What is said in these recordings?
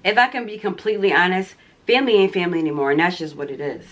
if I can be completely honest, family ain't family anymore, and that's just what it is.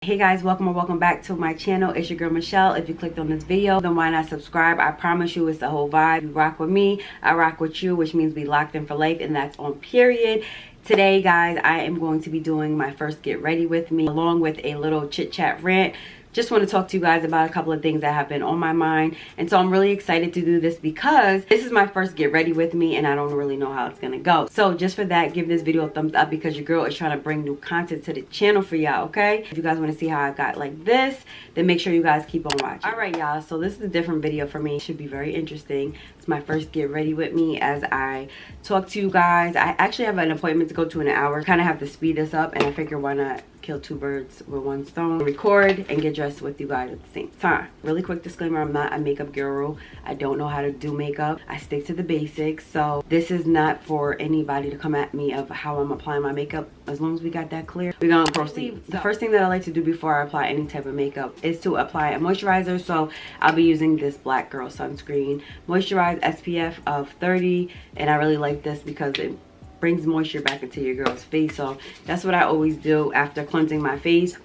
Hey guys, welcome or welcome back to my channel. It's your girl Michelle. If you clicked on this video, then why not subscribe? I promise you it's the whole vibe. You rock with me, I rock with you, which means we locked in for life, and that's on period. Today guys, I am going to be doing my first get ready with me, along with a little chit chat rant. Just want to talk to you guys about a couple of things that have been on my mind, and so I'm really excited to do this because this is my first get ready with me and I don't really know how it's gonna go. So just for that, give this video a thumbs up because your girl is trying to bring new content to the channel for y'all, okay? If you guys want to see how I got like this, then make sure you guys keep on watching. All right y'all, so this is a different video for me. It should be very interesting. It's my first get ready with me as I talk to you guys. I actually have an appointment to go to in an hour. Kind of have to speed this up, and I figure why not kill two birds with one stone, record and get dressed with you guys at the same time. Really quick disclaimer, I'm not a makeup guru. I don't know how to do makeup. I stick to the basics, so this is not for anybody to come at me of how I'm applying my makeup. As long as we got that clear, we're gonna proceed. The first thing that I like to do before I apply any type of makeup is to apply a moisturizer. So I'll be using this Black Girl sunscreen, moisturized SPF of 30, and I really like this because it brings moisture back into your girl's face. So that's what I always do after cleansing my face.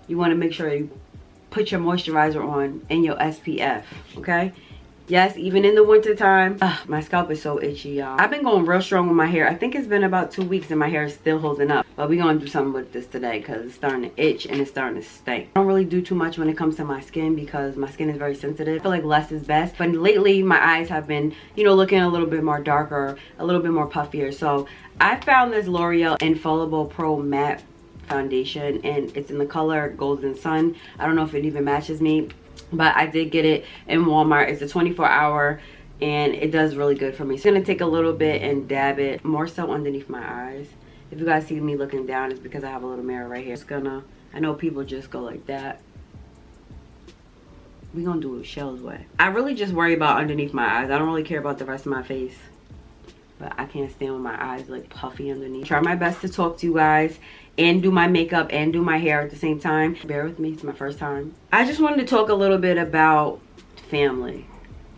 You want to make sure you put your moisturizer on and your SPF, okay? Yes, even in the winter time. My scalp is so itchy, y'all. I've been going real strong with my hair. I think it's been about 2 weeks and my hair is still holding up. But we're gonna do something with this today because it's starting to itch and it's starting to stink. I don't really do too much when it comes to my skin because my skin is very sensitive. I feel like less is best. But lately my eyes have been, you know, looking a little bit more darker, a little bit more puffier. So I found this L'Oreal Infallible Pro Matte foundation and it's in the color Golden Sun. I don't know if it even matches me, but I did get it in Walmart. It's a 24-hour and it does really good for me. So I'm gonna take a little bit and dab it more so underneath my eyes. If you guys see me looking down, it's because I have a little mirror right here. It's gonna, I know people just go like that. We're gonna do it Shell's way. I really just worry about underneath my eyes. I don't really care about the rest of my face, but I can't stand with my eyes like puffy underneath. Try my best to talk to you guys and do my makeup and do my hair at the same time. Bear with me, it's my first time. I just wanted to talk a little bit about family.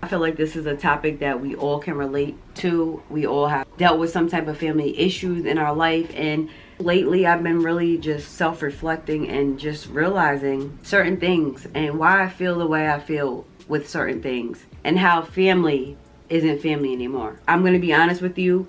I feel like this is a topic that we all can relate to. We all have dealt with some type of family issues in our life, and lately I've been really just self-reflecting and just realizing certain things and why I feel the way I feel with certain things and how family isn't family anymore. I'm gonna be honest with you.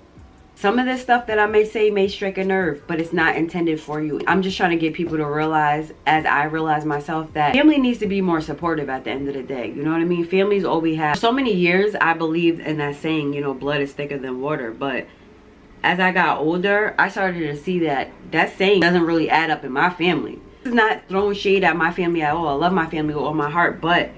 Some of this stuff that I may say may strike a nerve, but it's not intended for you. I'm just trying to get people to realize, as I realize myself, that family needs to be more supportive at the end of the day. You know what I mean? Family is all we have. For so many years, I believed in that saying, you know, blood is thicker than water. But as I got older, I started to see that that saying doesn't really add up in my family. This is not throwing shade at my family at all. I love my family with all my heart, but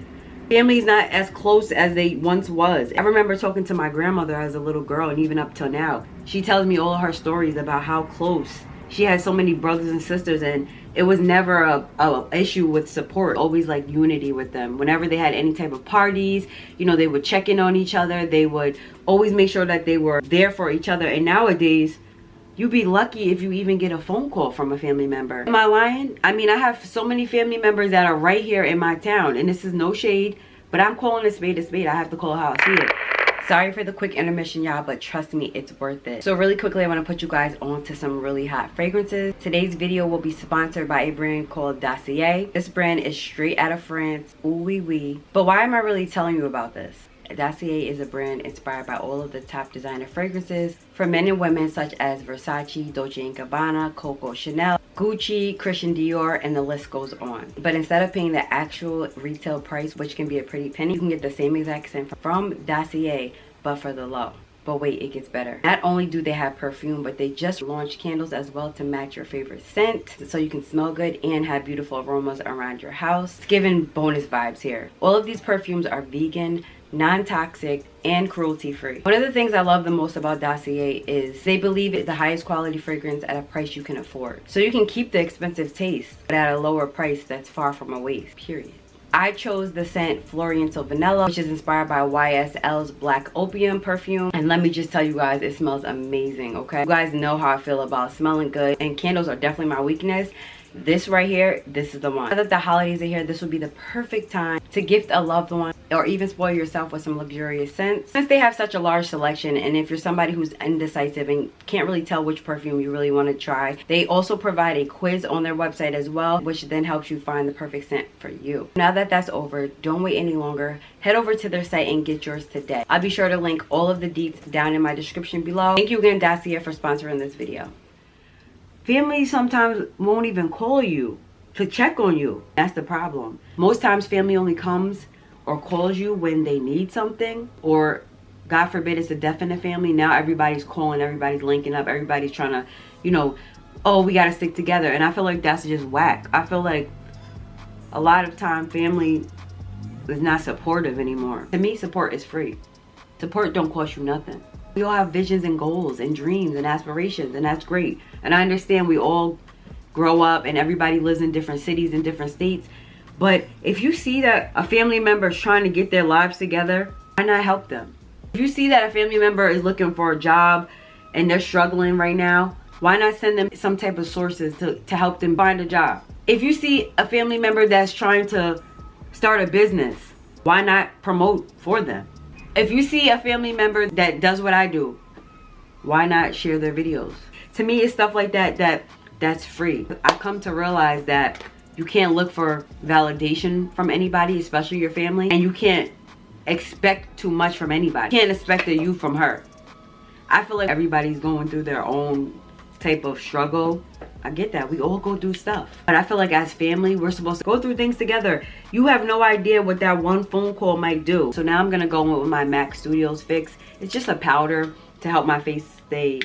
family's not as close as they once was. I remember talking to my grandmother as a little girl, and even up till now, she tells me all of her stories about how close she had so many brothers and sisters, and it was never a issue with support. Always like unity with them. Whenever they had any type of parties, you know, they would check in on each other. They would always make sure that they were there for each other. And nowadays, you'd be lucky if you even get a phone call from a family member. Am I lying? I mean, I have so many family members that are right here in my town, and this is no shade, but I'm calling a spade a spade. I have to call how I see it. Sorry for the quick intermission, y'all, but trust me, it's worth it. So really quickly, I want to put you guys on to some really hot fragrances. Today's video will be sponsored by a brand called Dossier. This brand is straight out of France. Ooh wee wee. But why am I really telling you about this? Dossier is a brand inspired by all of the top designer fragrances for men and women such as Versace, Dolce & Gabbana, Coco Chanel, Gucci, Christian Dior, and the list goes on. But instead of paying the actual retail price, which can be a pretty penny, you can get the same exact scent from Dossier, but for the low. But wait, it gets better. Not only do they have perfume, but they just launched candles as well to match your favorite scent, so you can smell good and have beautiful aromas around your house. It's giving bonus vibes here. All of these perfumes are vegan, non-toxic, and cruelty-free. One of the things I love the most about Dossier is they believe it's the highest quality fragrance at a price you can afford. So you can keep the expensive taste, but at a lower price that's far from a waste, period. I chose the scent Floriental Vanilla, which is inspired by YSL's Black Opium perfume. And let me just tell you guys, it smells amazing, okay? You guys know how I feel about smelling good, and candles are definitely my weakness. this right here, this is the one. Now that the holidays are here, this would be the perfect time to gift a loved one or even spoil yourself with some luxurious scents. Since they have such a large selection, and if you're somebody who's indecisive and can't really tell which perfume you really want to try, they also provide a quiz on their website as well, which then helps you find the perfect scent for you. Now that that's over, don't wait any longer. Head over to their site and get yours today. I'll be sure to link all of the deets down in my description below. Thank you again, Dossier, for sponsoring this video. Family sometimes won't even call you to check on you. That's the problem. Most times family only comes or calls you when they need something, or God forbid it's a death in the family. Now everybody's calling, everybody's linking up, everybody's trying to, you know, oh, we got to stick together. And I feel like that's just whack. I feel like a lot of time family is not supportive anymore. To me, support is free. Support don't cost you nothing. We all have visions and goals and dreams and aspirations, and that's great. And I understand we all grow up and everybody lives in different cities and different states. But if you see that a family member is trying to get their lives together, why not help them? If you see that a family member is looking for a job and they're struggling right now, why not send them some type of sources to help them find a job? If you see a family member that's trying to start a business, why not promote for them? If you see a family member that does what I do, why not share their videos? To me, it's stuff like that's free. I've come to realize that you can't look for validation from anybody, especially your family, and you can't expect too much from anybody. You can't expect a you from her. I feel like everybody's going through their own type of struggle. I get that. We all go through stuff. But I feel like as family, we're supposed to go through things together. You have no idea what that one phone call might do. So now I'm going to go in with my MAC Studios Fix. It's just a powder to help my face stay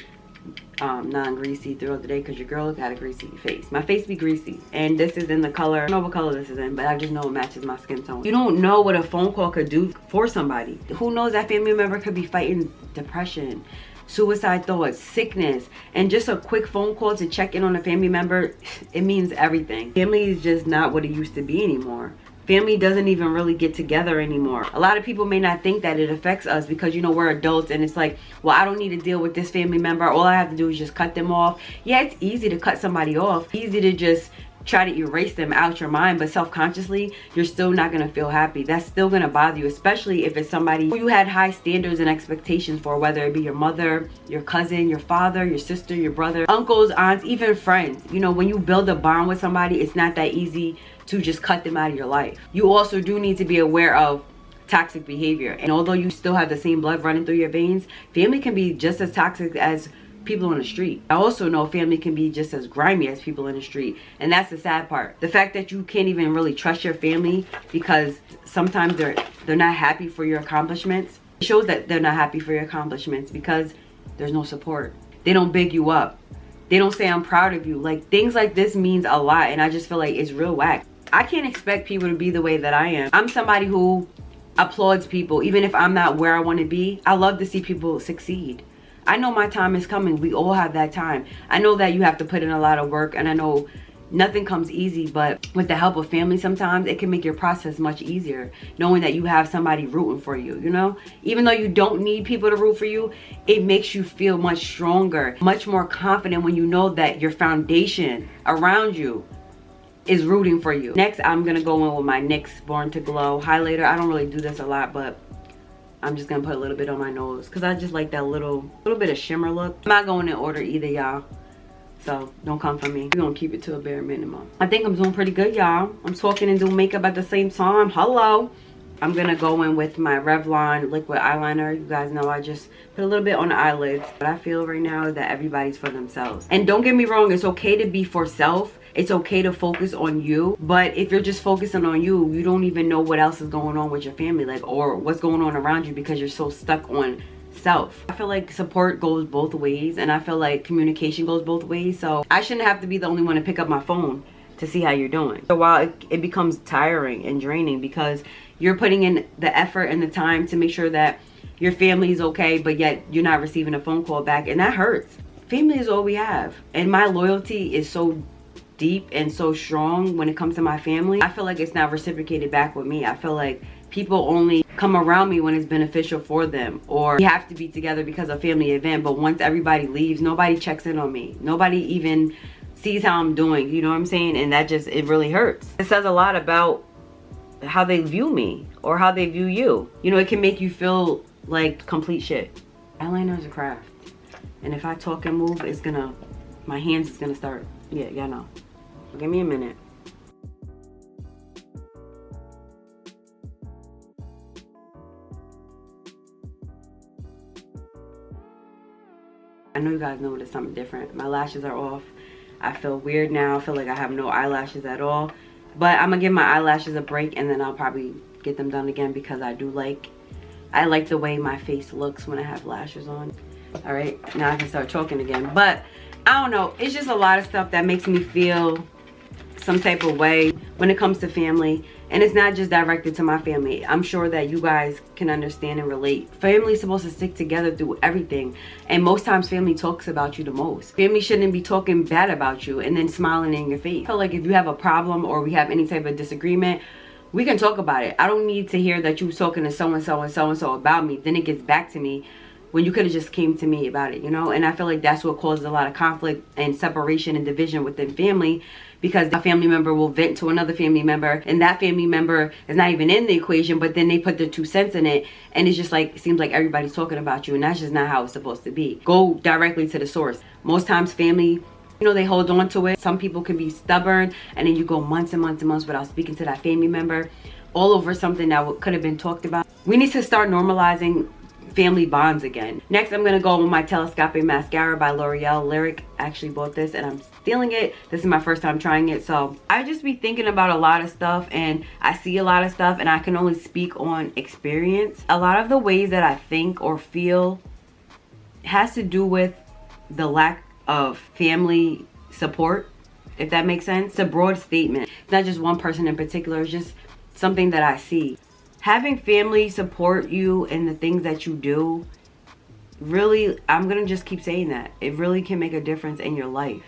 non-greasy throughout the day, because your girl got a greasy face. My face be greasy. And this is in the color, I don't know what color this is in, but I just know it matches my skin tone. You don't know what a phone call could do for somebody. Who knows, that family member could be fighting depression, suicide thoughts, sickness, and just a quick phone call to check in on a family member, it means everything. Family is just not what it used to be anymore. Family doesn't even really get together anymore. A lot of people may not think that it affects us because, you know, we're adults and it's like, well, I don't need to deal with this family member. All I have to do is just cut them off. Yeah, it's easy to cut somebody off. Easy to just try to erase them out your mind, but self-consciously, you're still not gonna feel happy. That's still gonna bother you, especially if it's somebody who you had high standards and expectations for, whether it be your mother, your cousin, your father, your sister, your brother, uncles, aunts, even friends. You know, when you build a bond with somebody, it's not that easy to just cut them out of your life. You also do need to be aware of toxic behavior. And although you still have the same blood running through your veins, family can be just as toxic as people on the street. I also know family can be just as grimy as people in the street, and that's the sad part. The fact that you can't even really trust your family because sometimes they're not happy for your accomplishments. It shows that they're not happy for your accomplishments because there's no support. They don't big you up. They don't say I'm proud of you. Like, things like this means a lot, and I just feel like it's real whack. I can't expect people to be the way that I am. I'm somebody who applauds people even if I'm not where I want to be. I love to see people succeed. I know my time is coming. We all have that time. I know that you have to put in a lot of work, and I know nothing comes easy, but with the help of family, sometimes it can make your process much easier, knowing that you have somebody rooting for you, you know? Even though you don't need people to root for you, it makes you feel much stronger, much more confident when you know that your foundation around you is rooting for you. Next, I'm gonna go in with my NYX Born to Glow highlighter. I don't really do this a lot, but I'm just gonna put a little bit on my nose because I just like that little bit of shimmer look. I'm not going in order either, y'all, so don't come for me. We're gonna keep it to a bare minimum. I think I'm doing pretty good, y'all. I'm talking and doing makeup at the same time. Hello. I'm gonna go in with my Revlon liquid eyeliner. You guys know I just put a little bit on the eyelids. What I feel right now is that everybody's for themselves. And don't get me wrong, it's okay to be for self. It's okay to focus on you, but if you're just focusing on you, you don't even know what else is going on with your family, like, or what's going on around you, because you're so stuck on self. I feel like support goes both ways, and I feel like communication goes both ways. So I shouldn't have to be the only one to pick up my phone to see how you're doing. So while it becomes tiring and draining because you're putting in the effort and the time to make sure that your family is okay, but yet you're not receiving a phone call back, and that hurts. Family is all we have, and my loyalty is so deep and so strong when it comes to my family. I feel like it's not reciprocated back with me. I feel like people only come around me when it's beneficial for them, or we have to be together because of family event, but once everybody leaves, nobody checks in on me. Nobody even sees how I'm doing, you know what I'm saying? And that just, it really hurts. It says a lot about how they view me or how they view you. You know, it can make you feel like complete shit. Eyeliner is a craft. And if I talk and move, it's gonna, my hands is gonna start, yeah, y'all know. Give me a minute. I know you guys know there's something different. My lashes are off. I feel weird now. I feel like I have no eyelashes at all. But I'm gonna give my eyelashes a break and then I'll probably get them done again because I like the way my face looks when I have lashes on. All right, now I can start talking again. But I don't know, it's just a lot of stuff that makes me feel some type of way when it comes to family. And it's not just directed to my family. I'm sure that you guys can understand and relate. Family is supposed to stick together through everything. And most times family talks about you the most. Family shouldn't be talking bad about you and then smiling in your face. I feel like if you have a problem or we have any type of disagreement, we can talk about it. I don't need to hear that you talking to so-and-so and so-and-so about me. Then it gets back to me when you could have just came to me about it, you know? And I feel like that's what causes a lot of conflict and separation and division within family, because a family member will vent to another family member and that family member is not even in the equation, but then they put their 2 cents in it and it's just like, it seems like everybody's talking about you, and that's just not how it's supposed to be. Go directly to the source. Most times family, you know, they hold on to it. Some people can be stubborn and then you go months and months and months without speaking to that family member all over something that could have been talked about. We need to start normalizing family bonds again. Next, I'm gonna go with my Telescopic Mascara by L'Oreal. Lyric actually bought this and I'm stealing it. This is my first time trying it, so I just be thinking about a lot of stuff and I see a lot of stuff and I can only speak on experience. A lot of the ways that I think or feel has to do with the lack of family support, if that makes sense. It's a broad statement. It's not just one person in particular, it's just something that I see. Having family support you in the things that you do, really, I'm gonna just keep saying that. It really can make a difference in your life,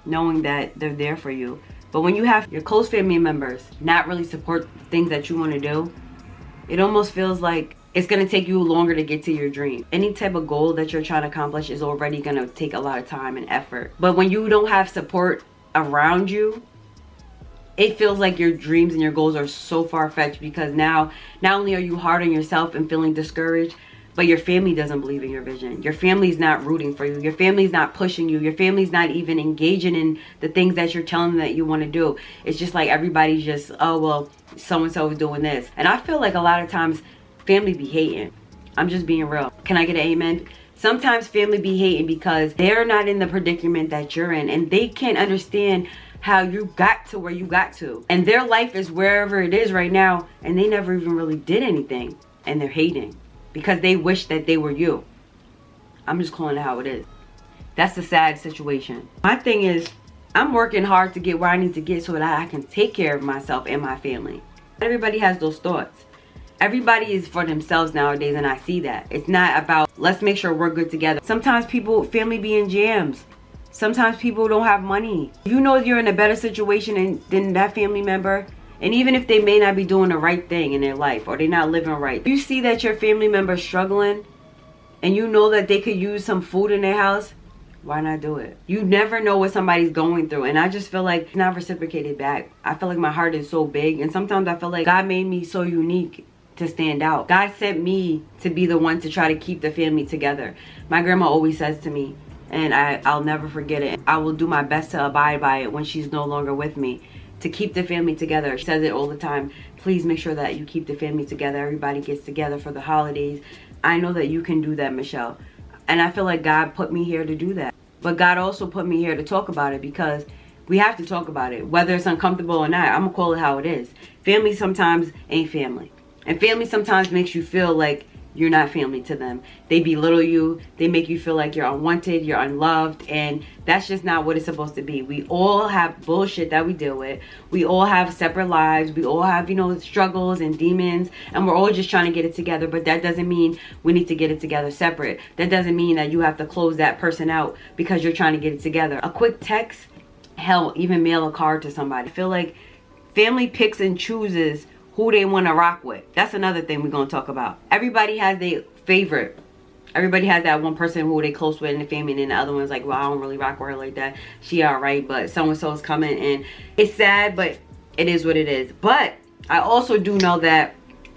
knowing that they're there for you. But when you have your close family members not really support things that you wanna do, it almost feels like it's gonna take you longer to get to your dream. Any type of goal that you're trying to accomplish is already gonna take a lot of time and effort. But when you don't have support around you, it feels like your dreams and your goals are so far-fetched, because now not only are you hard on yourself and feeling discouraged, but your family doesn't believe in your vision. Your family's not rooting for you. Your family's not pushing you. Your family's not even engaging in the things that you're telling them that you want to do. It's just like everybody's just, oh, well, so-and-so is doing this. And I feel like a lot of times family be hating. I'm just being real. Can I get an amen? Sometimes family be hating because they're not in the predicament that you're in, and they can't understand how you got to where you got to. And their life is wherever it is right now, and they never even really did anything, and they're hating because they wish that they were you. I'm just calling it how it is. That's the sad situation. My thing is, I'm working hard to get where I need to get so that I can take care of myself and my family. Everybody has those thoughts. Everybody is for themselves nowadays, and I see that. It's not about, let's make sure we're good together. Sometimes family be in jams. Sometimes people don't have money. You know you're in a better situation than that family member. And even if they may not be doing the right thing in their life or they're not living right, you see that your family member is struggling and you know that they could use some food in their house, why not do it? You never know what somebody's going through. And I just feel like it's not reciprocated back. I feel like my heart is so big. And sometimes I feel like God made me so unique to stand out. God sent me to be the one to try to keep the family together. My grandma always says to me, and I'll never forget it, I will do my best to abide by it when she's no longer with me, to keep the family together. She says it all the time. Please make sure that you keep the family together. Everybody gets together for the holidays. I know that you can do that, Michelle. And I feel like God put me here to do that. But God also put me here to talk about it, because we have to talk about it, whether it's uncomfortable or not. I'm gonna call it how it is. Family sometimes ain't family. And family sometimes makes you feel like you're not family to them. They belittle you. They make you feel like you're unwanted, you're unloved, and that's just not what it's supposed to be. We all have bullshit that we deal with. We all have separate lives. We all have, you know, struggles and demons, and we're all just trying to get it together. But that doesn't mean we need to get it together separate. That doesn't mean that you have to close that person out because you're trying to get it together. A quick text, hell, even mail a card to somebody. I feel like family picks and chooses who they want to rock with. That's another thing we're going to talk about. Everybody has their favorite Everybody has that one person who they close with in the family, and then the other one's like, well, I don't really rock with her like that. She all right, but so-and-so's coming, and it's sad, but it is what it is. But I also do know that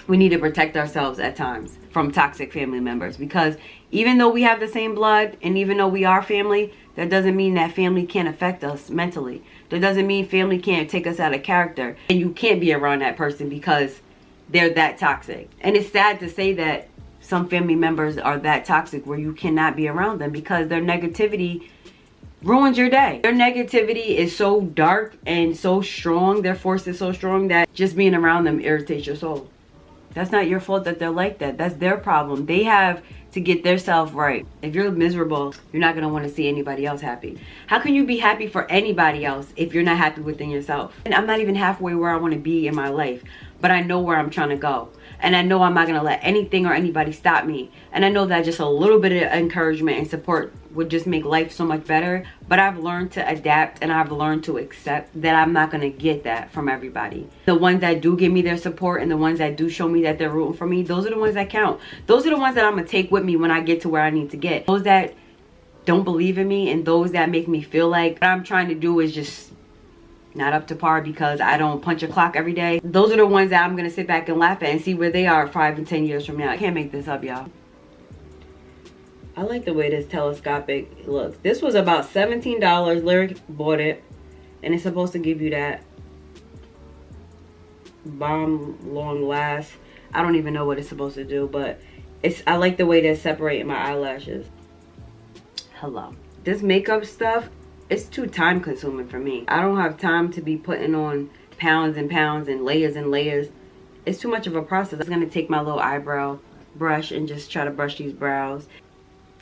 we need to protect ourselves at times from toxic family members, because even though we have the same blood and even though we are family, that doesn't mean that family can't affect us mentally. That doesn't mean family can't take us out of character, and you can't be around that person because they're that toxic. And it's sad to say that some family members are that toxic where you cannot be around them because their negativity ruins your day. Their negativity is so dark and so strong, their force is so strong that just being around them irritates your soul. That's not your fault that they're like that. That's their problem. They have to get their self right. If you're miserable, you're not going to want to see anybody else happy. How can you be happy for anybody else if you're not happy within yourself? And I'm not even halfway where I want to be in my life, but I know where I'm trying to go. And I know I'm not going to let anything or anybody stop me. And I know that just a little bit of encouragement and support would just make life so much better. But I've learned to adapt, and I've learned to accept that I'm not going to get that from everybody. The ones that do give me their support and the ones that do show me that they're rooting for me, those are the ones that count. Those are the ones that I'm going to take with me when I get to where I need to get. Those that don't believe in me and those that make me feel like what I'm trying to do is just not up to par because I don't punch a clock every day. Those are the ones that I'm going to sit back and laugh at and see where they are 5 and 10 years from now. I can't make this up, y'all. I like the way this telescopic looks. This was about $17. Lyric bought it. And it's supposed to give you that bomb long last. I don't even know what it's supposed to do, but I like the way they're separating my eyelashes. Hello. This makeup stuff, it's too time consuming for me. I don't have time to be putting on pounds and pounds and layers. It's too much of a process. I'm gonna take my little eyebrow brush and just try to brush these brows.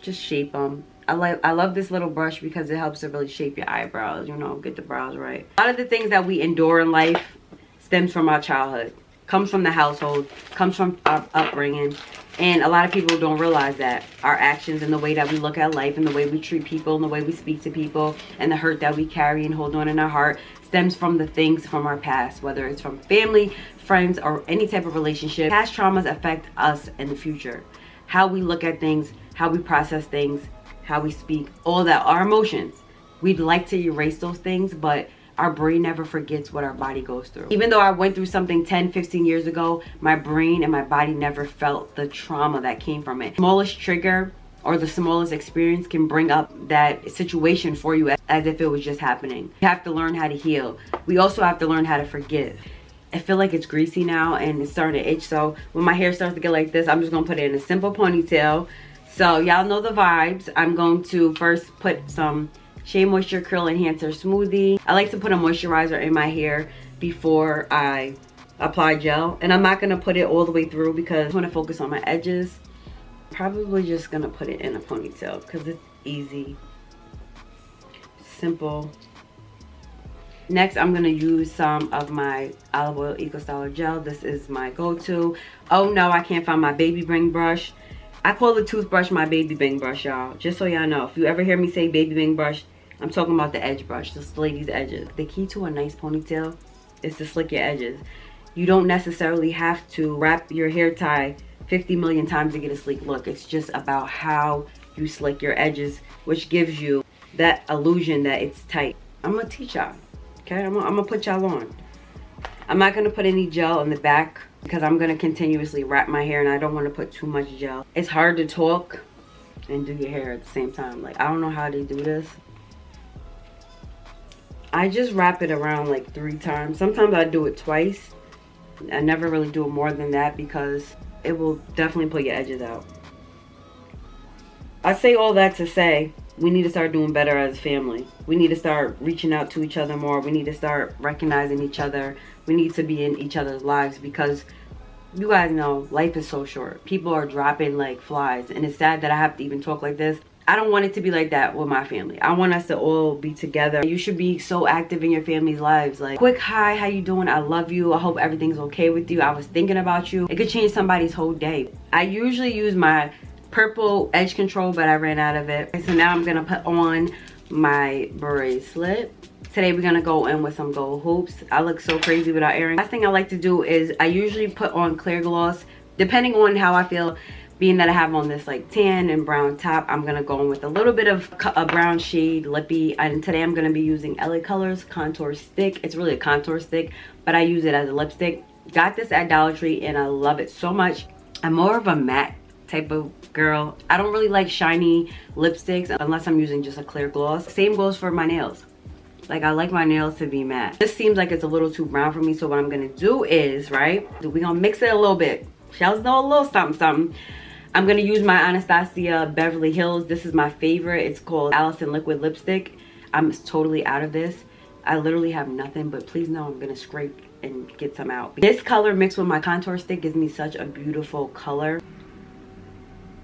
Just shape them. I love this little brush because it helps to really shape your eyebrows, you know, get the brows right. A lot of the things that we endure in life stems from our childhood, comes from the household, comes from our upbringing. And a lot of people don't realize that our actions and the way that we look at life and the way we treat people and the way we speak to people and the hurt that we carry and hold on in our heart stems from the things from our past, whether it's from family, friends, or any type of relationship. Past traumas affect us in the future. How we look at things, how we process things, how we speak, all that, our emotions. We'd like to erase those things, but our brain never forgets what our body goes through. Even though I went through something 10, 15 years ago, my brain and my body never felt the trauma that came from it. The smallest trigger or the smallest experience can bring up that situation for you as if it was just happening. You have to learn how to heal. We also have to learn how to forgive. I feel like it's greasy now and it's starting to itch, so when my hair starts to get like this, I'm just gonna put it in a simple ponytail. So y'all know the vibes. I'm going to first put some Shea Moisture Curl Enhancer Smoothie. I like to put a moisturizer in my hair before I apply gel. And I'm not going to put it all the way through because I want to focus on my edges. Probably just going to put it in a ponytail because it's easy. Simple. Next, I'm going to use some of my Olive Oil Eco Styler Gel. This is my go-to. Oh no, I can't find my baby bang brush. I call the toothbrush my baby bang brush, y'all. Just so y'all know. If you ever hear me say baby bang brush, I'm talking about the edge brush, the lady's edges. The key to a nice ponytail is to slick your edges. You don't necessarily have to wrap your hair tie 50 million times to get a sleek look. It's just about how you slick your edges, which gives you that illusion that it's tight. I'm gonna teach y'all, okay? I'm gonna put y'all on. I'm not gonna put any gel in the back because I'm gonna continuously wrap my hair and I don't wanna put too much gel. It's hard to talk and do your hair at the same time. Like, I don't know how they do this. I just wrap it around like 3 times. Sometimes I do it twice. I never really do it more than that because it will definitely pull your edges out. I say all that to say we need to start doing better as a family. We need to start reaching out to each other more. We need to start recognizing each other. We need to be in each other's lives because you guys know life is so short. People are dropping like flies and it's sad that I have to even talk like this. I don't want it to be like that with my family. I want us to all be together. You should be so active in your family's lives. Like, quick hi, how you doing? I love you. I hope everything's okay with you. I was thinking about you. It could change somebody's whole day. I usually use my purple edge control, but I ran out of it. So now I'm gonna put on my bracelet. Today we're gonna go in with some gold hoops. I look so crazy without earrings. Last thing I like to do is I usually put on clear gloss, depending on how I feel. being that I have on this like tan and brown top, I'm gonna go in with a little bit of a brown shade lippy. And today I'm gonna be using LA Colors contour stick. It's really a contour stick, but I use it as a lipstick. Got this at Dollar Tree and I love it so much. I'm more of a matte type of girl. I don't really like shiny lipsticks unless I'm using just a clear gloss. Same goes for my nails. Like, I like my nails to be matte. This seems like it's a little too brown for me, so what I'm gonna do is, right, we're gonna mix it a little bit. Shells know a little something something. I'm gonna use my Anastasia Beverly Hills. This is my favorite. It's called Allison liquid lipstick. I'm totally out of this. I literally have nothing, but please know I'm gonna scrape and get some out. This color mixed with my contour stick gives me such a beautiful color.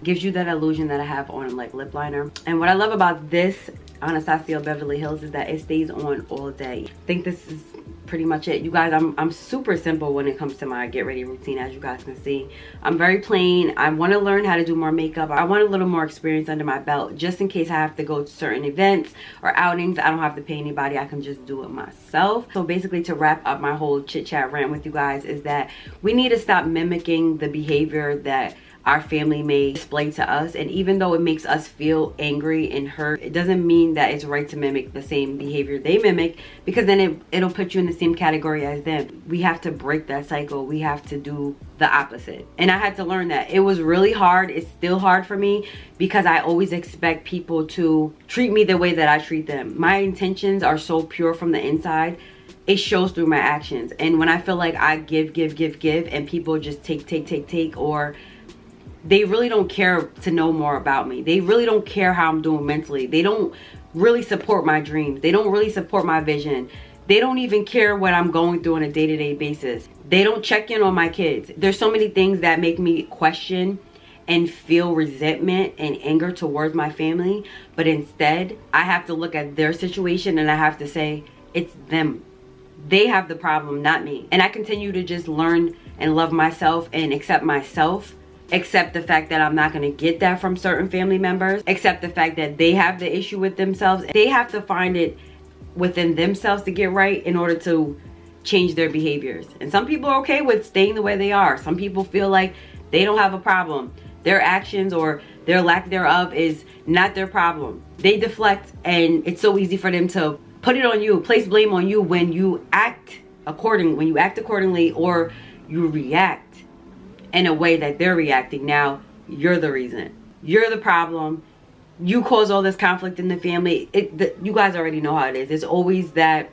Gives you that illusion that I have on like lip liner. And what I love about this Anastasia Beverly Hills is that it stays on all day. I think this is pretty much it. You guys, I'm super simple when it comes to my get ready routine, as you guys can see. I'm very plain. I want to learn how to do more makeup. I want a little more experience under my belt, just in case I have to go to certain events or outings. I don't have to pay anybody. I can just do it myself. So basically, to wrap up my whole chit chat rant with you guys, is that we need to stop mimicking the behavior that our family may display to us. And even though it makes us feel angry and hurt, it doesn't mean that it's right to mimic the same behavior they mimic, because then it'll put you in the same category as them. We have to break that cycle. We have to do the opposite. And I had to learn that. It was really hard. It's still hard for me because I always expect people to treat me the way that I treat them. My intentions are so pure from the inside. It shows through my actions. And when I feel like I give and people just take, or they really don't care to know more about me. They really don't care how I'm doing mentally. They don't really support my dreams. They don't really support my vision. They don't even care what I'm going through on a day-to-day basis. They don't check in on my kids. There's so many things that make me question and feel resentment and anger towards my family. But instead, I have to look at their situation and I have to say, it's them. They have the problem, not me. And I continue to just learn and love myself and accept myself. Accept the fact that I'm not going to get that from certain family members. Accept the fact that they have the issue with themselves. They have to find it within themselves to get right in order to change their behaviors. And some people are okay with staying the way they are. Some people feel like they don't have a problem. Their actions or their lack thereof is not their problem. They deflect, and it's so easy for them to put it on you, place blame on you when you act accordingly, or you react in a way that they're reacting. Now you're the reason. You're the problem. You cause all this conflict in the family. You guys already know how it is. It's always that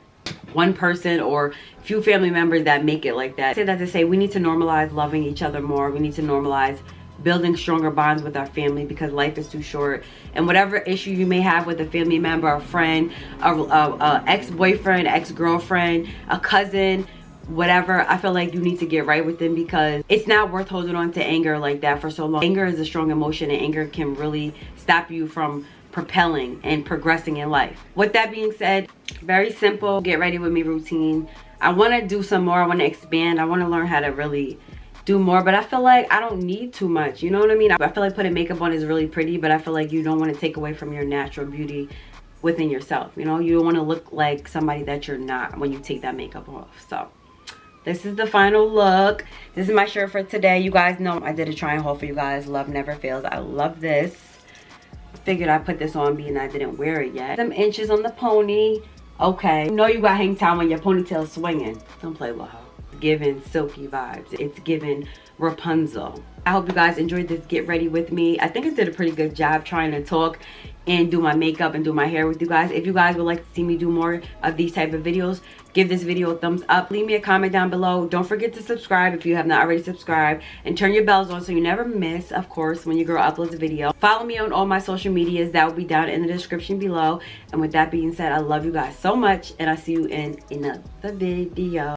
one person or few family members that make it like that. I say that to say we need to normalize loving each other more. We need to normalize building stronger bonds with our family, because life is too short. And whatever issue you may have with a family member, a friend, a ex-boyfriend, ex-girlfriend, a cousin, whatever, I feel like you need to get right with them, because it's not worth holding on to anger like that for so long. Anger is a strong emotion, and anger can really stop you from propelling and progressing in life. With that being said, very simple get ready with me routine. I want to do some more. I want to expand. I want to learn how to really do more, but I feel like I don't need too much. You know what I mean? I feel like putting makeup on is really pretty, but I feel like you don't want to take away from your natural beauty within yourself. You know, you don't want to look like somebody that you're not when you take that makeup off. So this is the final look. This is my shirt for today. You guys know I did a try and haul for you guys. Love never fails. I love this. Figured I put this on being I didn't wear it yet. Some inches on the pony. Okay. You know you got hang time when your ponytail's swinging. Don't play with her. It's giving silky vibes. It's giving Rapunzel. I hope you guys enjoyed this get ready with me. I think I did a pretty good job trying to talk and do my makeup and do my hair with you guys. If you guys would like to see me do more of these type of videos, give this video a thumbs up. Leave me a comment down below. Don't forget to subscribe if you have not already subscribed, and turn your bells on so you never miss, of course, when your girl uploads a video. Follow me on all my social medias. That will be down in the description below. And with that being said, I love you guys so much, and I'll see you in another video.